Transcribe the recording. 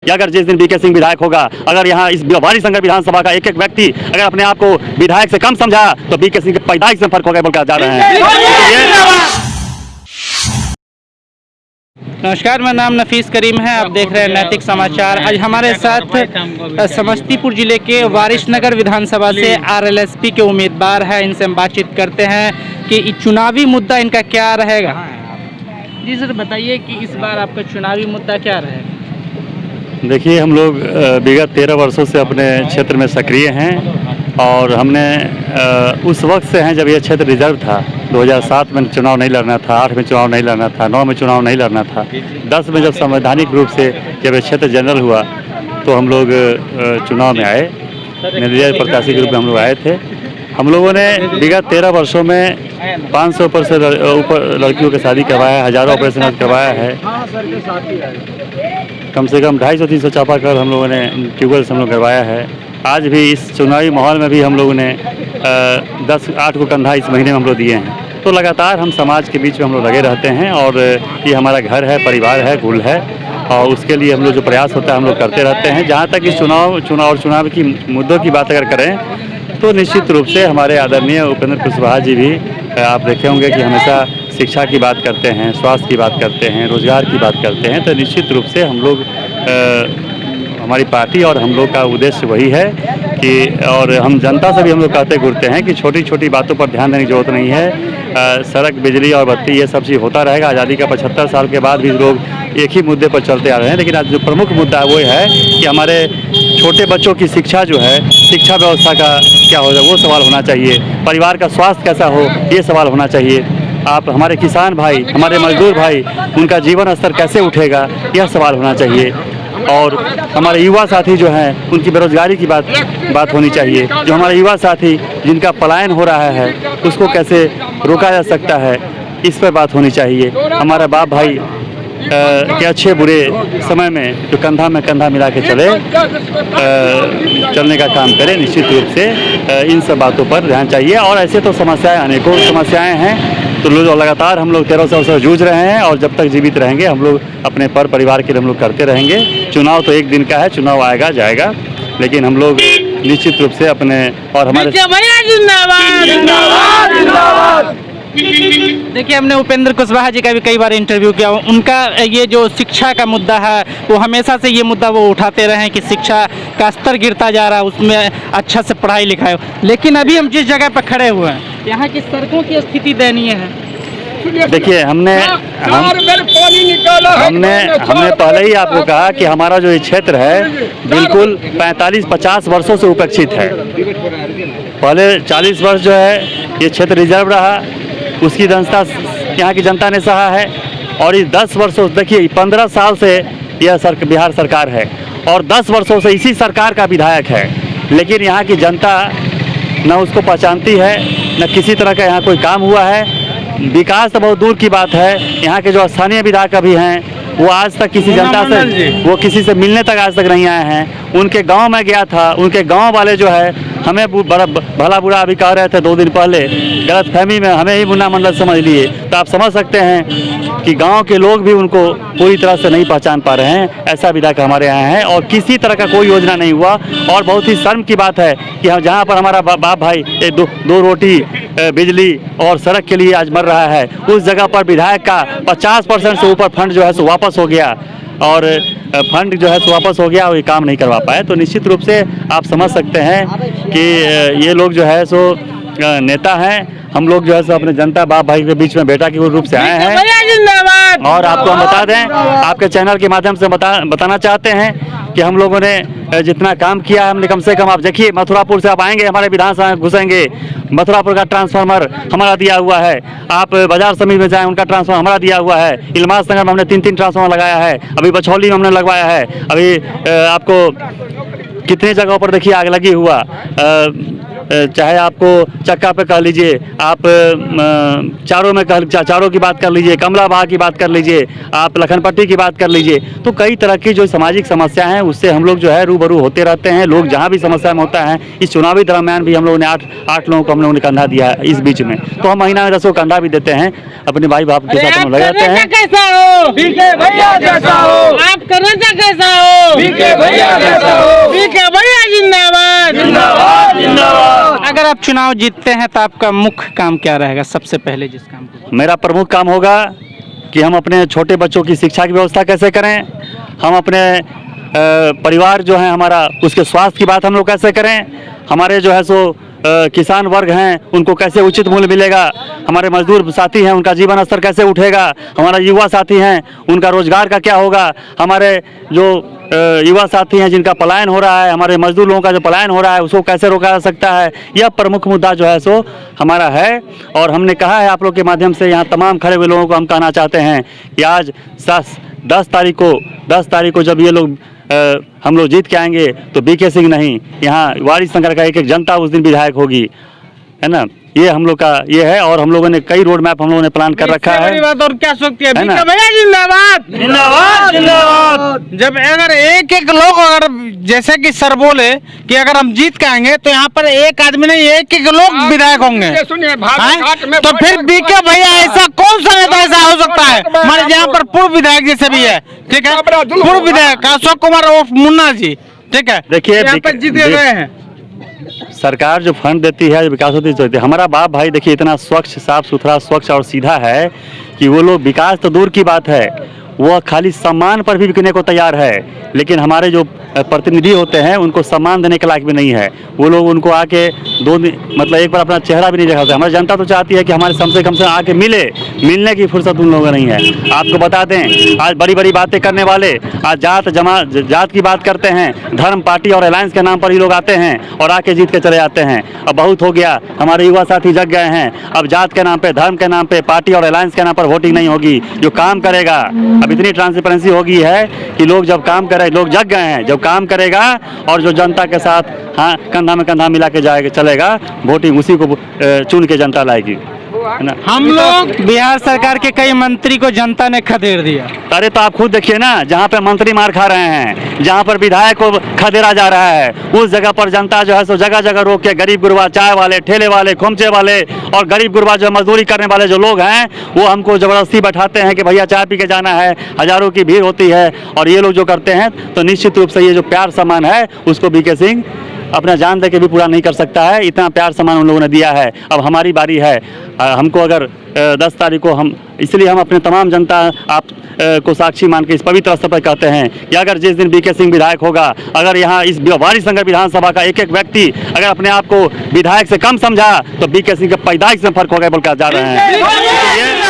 कि अगर जिस दिन बीके सिंह विधायक होगा, अगर यहाँ इस वाणी संघ विधानसभा का एक व्यक्ति अगर अपने आप को विधायक से कम समझा तो बीके सिंह के पैदाइश में फर्क हो गया बोलकर जा रहे हैं। नमस्कार, मेरा नाम नफीस करीम है। आप देख रहे हैं नैतिक समाचार। आज हमारे साथ समस्तीपुर जिले के वारिसनगर विधानसभा से आरएलएसपी के उम्मीदवार हैं। इनसे हम बातचीत करते हैं कि चुनावी मुद्दा इनका क्या रहेगा। जी सर, बताइए कि इस बार आपका चुनावी मुद्दा क्या रहेगा। देखिए, हम लोग विगत 13 वर्षों से अपने क्षेत्र में सक्रिय हैं और हमने उस वक्त से हैं जब यह क्षेत्र रिजर्व था। 2007 में चुनाव नहीं लड़ना था, 8 में चुनाव नहीं लड़ना था, 9 में चुनाव नहीं लड़ना था, 10 में जब संवैधानिक रूप से जब यह क्षेत्र जनरल हुआ तो हम लोग चुनाव में आए, निर्दलीय प्रत्याशी के रूप में हम लोग आए थे। हम लोगों ने विगत 13 वर्षों में 500 पर से ऊपर लड़कियों की शादी करवाया, हज़ारों ऑपरेशन करवाया है। कम से कम 250-300 चापाकल हम लोगों ने ट्यूबवेल से हम लोग करवाया है। आज भी इस चुनावी माहौल में भी हम लोगों ने 8 को कंधा इस महीने में हम लोग दिए हैं। तो लगातार हम समाज के बीच में हम लोग लगे रहते हैं और ये हमारा घर है, परिवार है, कुल है और उसके लिए हम लोग जो प्रयास होता है हम लोग करते रहते हैं। जहाँ तक इस चुनाव की मुद्दों की बात अगर करें तो निश्चित रूप से हमारे आदरणीय उपेंद्र कुशवाहा जी भी आप देखे होंगे कि हमेशा शिक्षा की बात करते हैं, स्वास्थ्य की बात करते हैं, रोजगार की बात करते हैं। तो निश्चित रूप से हम लोग हमारी पार्टी और हम लोग का उद्देश्य वही है कि और हम जनता से भी हम लोग कहते घूरते हैं कि छोटी छोटी बातों पर ध्यान देने की जरूरत नहीं है। सड़क, बिजली और बत्ती ये सब चीज़ होता रहेगा। आज़ादी का 75 साल के बाद भी लोग एक ही मुद्दे पर चलते आ रहे हैं, लेकिन आज जो प्रमुख मुद्दा वो है कि हमारे छोटे बच्चों की शिक्षा जो है, शिक्षा व्यवस्था का क्या होगा वो सवाल होना चाहिए। परिवार का स्वास्थ्य कैसा हो ये सवाल होना चाहिए। आप हमारे किसान भाई, हमारे मजदूर भाई, उनका जीवन स्तर कैसे उठेगा यह सवाल होना चाहिए। और हमारे युवा साथी जो हैं उनकी बेरोजगारी की बात होनी चाहिए। जो हमारे युवा साथी जिनका पलायन हो रहा है उसको कैसे रोका जा सकता है, इस पर बात होनी चाहिए। हमारा बाप भाई के अच्छे बुरे समय में जो कंधा में कंधा मिला के चलने का काम करें। निश्चित रूप से इन सब बातों पर ध्यान चाहिए। और ऐसे तो समस्याएं, अनेकों समस्याएं हैं तो लगातार हम लोग 13 साल से जूझ रहे हैं और जब तक जीवित रहेंगे हम लोग अपने परिवार के लिए हम लोग करते रहेंगे। चुनाव तो एक दिन का है, चुनाव आएगा जाएगा, लेकिन हम लोग निश्चित रूप से अपने और हमारे देखिए, हमने उपेंद्र कुशवाहा जी का भी कई बार इंटरव्यू किया। उनका ये जो शिक्षा का मुद्दा है वो हमेशा से ये मुद्दा वो उठाते रहे हैं कि शिक्षा का स्तर गिरता जा रहा है, उसमें अच्छा से पढ़ाई लिखाई हो। लेकिन अभी हम जिस जगह पर खड़े हुए हैं यहाँ की सड़कों की स्थिति दयनीय है। देखिए, हमने पहले ही आपको कहा कि हमारा जो ये क्षेत्र है बिल्कुल 45-50 वर्षों से उपेक्षित है। पहले 40 वर्ष जो है ये क्षेत्र रिजर्व रहा, उसकी दंशता यहाँ की जनता ने सहा है। और इस 10 वर्षों, देखिए 15 साल से यह बिहार सरकार है और 10 वर्षों से इसी सरकार का विधायक है, लेकिन यहाँ की जनता न उसको पहचानती है, न किसी तरह का यहाँ कोई काम हुआ है। विकास तो बहुत दूर की बात है। यहाँ के जो स्थानीय विधायक अभी हैं वो आज तक किसी जनता से, वो किसी से मिलने तक आज तक नहीं आए हैं। उनके गांव में गया था, उनके गांव वाले जो है हमें भला बुरा अभी कह रहे थे 2 दिन पहले, गलतफहमी में हमें ही मुन्ना मंडल समझ लिए। तो आप समझ सकते हैं कि गांव के लोग भी उनको पूरी तरह से नहीं पहचान पा रहे हैं। ऐसा विधायक हमारे यहाँ है और किसी तरह का कोई योजना नहीं हुआ। और बहुत ही शर्म की बात है कि हम जहाँ पर हमारा बाप भाई दो रोटी, बिजली और सड़क के लिए आज मर रहा है, उस जगह पर विधायक का 50% से ऊपर फंड जो है सो वापस हो गया और फंड जो है सो वापस हो गया और ये काम नहीं करवा पाए। तो निश्चित रूप से आप समझ सकते हैं कि ये लोग जो है सो नेता हैं। हम लोग जो है सो अपने जनता बाप भाई के बीच में बेटा के रूप से आए हैं। और आपको हम बता दें, आपके चैनल के माध्यम से बताना चाहते हैं कि हम लोगों ने जितना काम किया है, हमने कम से कम, आप देखिए मथुरापुर से आप आएंगे, हमारे विधानसभा घुसेंगे, मथुरापुर का ट्रांसफार्मर हमारा दिया हुआ है। आप बाजार समिति में जाएं, उनका ट्रांसफार्मर हमारा दिया हुआ है। इल्मास नगर में हमने 3 ट्रांसफार्मर लगाया है। अभी बछौली में हमने लगवाया है। अभी आपको कितने जगहों पर देखिए आग लगी हुआ, चाहे आपको चक्का पे कह लीजिए, आप चारों की बात कर लीजिए, कमला बाग की बात कर लीजिए, आप लखनपट्टी की बात कर लीजिए। तो कई तरह की जो सामाजिक समस्या हैं उससे हम लोग जो है रूबरू होते रहते हैं। लोग जहाँ भी समस्या में होता है, इस चुनावी दरम्यान भी हम लोगों ने आठ लोगों को हम लोगों ने कंधा दिया है इस बीच में। तो हम महीना में 10 को कंधा भी देते हैं, अपने भाई बाप के साथ हम लगाते हैं। कैसा हो बीके भैया जैसा हो, आप कर्नाटक कैसा हो बीके भैया जैसा हो, बीके भैया जिंदाबाद जिंदाबाद जिंदाबाद। अगर आप चुनाव जीतते हैं तो आपका मुख्य काम क्या रहेगा? सबसे पहले जिस काम को मेरा प्रमुख काम होगा कि हम अपने छोटे बच्चों की शिक्षा की व्यवस्था कैसे करें, हम अपने परिवार जो है हमारा उसके स्वास्थ्य की बात हम लोग कैसे करें, हमारे जो है सो किसान वर्ग हैं उनको कैसे उचित मूल्य मिलेगा, हमारे मजदूर साथी हैं उनका जीवन स्तर कैसे उठेगा, हमारा युवा साथी हैं उनका रोजगार का क्या होगा, हमारे जो युवा साथी हैं जिनका पलायन हो रहा है, हमारे मजदूर लोगों का जो पलायन हो रहा है उसको कैसे रोका जा सकता है। यह प्रमुख मुद्दा जो है सो हमारा है। और हमने कहा है आप लोग के माध्यम से यहाँ तमाम खड़े हुए लोगों को हम कहना चाहते हैं कि आज 10 तारीख को जब ये लोग हम लोग जीत के आएंगे तो बीके सिंह नहीं, यहाँ वारिस नगर का एक जनता उस दिन विधायक होगी, है ना। ये हम लोग का ये है और हम लोगों ने कई रोड मैप हम लोगों ने प्लान कर रखा है। बात और क्या सोचती है ना? बीके भैया जिंदाबाद जिंदाबाद जिंदाबाद। जब अगर एक लोग अगर जैसे कि सर बोले कि अगर हम जीत के आएंगे तो यहाँ पर एक आदमी नहीं एक लोग विधायक होंगे, तो फिर बीके भैया ऐसा कौन सा नेता ऐसा हो सकता है हमारे यहाँ पर पूर्व विधायक जैसे भी है, ठीक है, पूर्व विधायक अशोक कुमार उर्फ मुन्ना जी, ठीक है, देखिए यहाँ पर जीत गए हैं। सरकार जो फंड देती है, विकास होती है, हमारा बाप भाई देखिए इतना स्वच्छ, साफ सुथरा, स्वच्छ और सीधा है कि वो लोग विकास तो दूर की बात है, वो खाली सम्मान पर भी बिकने को तैयार है। लेकिन हमारे जो प्रतिनिधि होते हैं उनको सम्मान देने के लायक भी नहीं है। वो लोग उनको आके मतलब एक बार अपना चेहरा भी नहीं दिखाते। हमारी जनता तो चाहती है कि हमारे कम से आके मिलने की फुर्सत उन लोगों को नहीं है। आपको बता दें, आज बड़ी बड़ी बातें करने वाले आज जात की बात करते हैं, धर्म, पार्टी और अलायंस के नाम पर ही लोग आते हैं और आके जीत के चले जाते हैं। अब बहुत हो गया, हमारे युवा साथी जग गए हैं। अब जात के नाम पे, धर्म के नाम पे, पार्टी और अलायंस के नाम पर वोटिंग नहीं होगी। जो काम करेगा, अब इतनी ट्रांसपेरेंसी हो गई है कि लोग जब काम करे, लोग जग गए हैं, जब काम करेगा और जो जनता के साथ कंधा में कंधा मिला के चलेगा, वोटिंग उसी को चुन के जनता लाएगी, है ना। हम लोग बिहार सरकार के कई मंत्री को जनता ने खदेड़ दिया। अरे तो आप खुद देखिए ना, जहाँ पे मंत्री मार खा रहे हैं, जहाँ पर विधायक को खदेड़ा जा रहा है, उस जगह पर जनता जो है सो जगह जगह रोक के गरीब गुरबा, चाय वाले, ठेले वाले, खोमचे वाले और गरीब गुरबा जो मजदूरी करने वाले जो लोग हैं, वो हमको जबरदस्ती बैठाते हैं कि भैया चाय पी के जाना है। हजारों की भीड़ होती है और ये लोग जो करते हैं, तो निश्चित रूप से ये जो प्यार सम्मान है उसको बीके सिंह अपना जान दे के भी पूरा नहीं कर सकता है। इतना प्यार सम्मान उन लोगों ने दिया है। अब हमारी बारी है। हमको अगर 10 तारीख को इसलिए हम अपने तमाम जनता को साक्षी मान के इस पवित्र स्तर पर कहते हैं कि अगर जिस दिन बीके सिंह विधायक होगा, अगर यहाँ इस वारिस नगर विधानसभा का एक व्यक्ति अगर अपने आप को विधायक से कम समझा तो बीके सिंह के पैदाइश में फर्क हो गया बोलकर जा रहे हैं।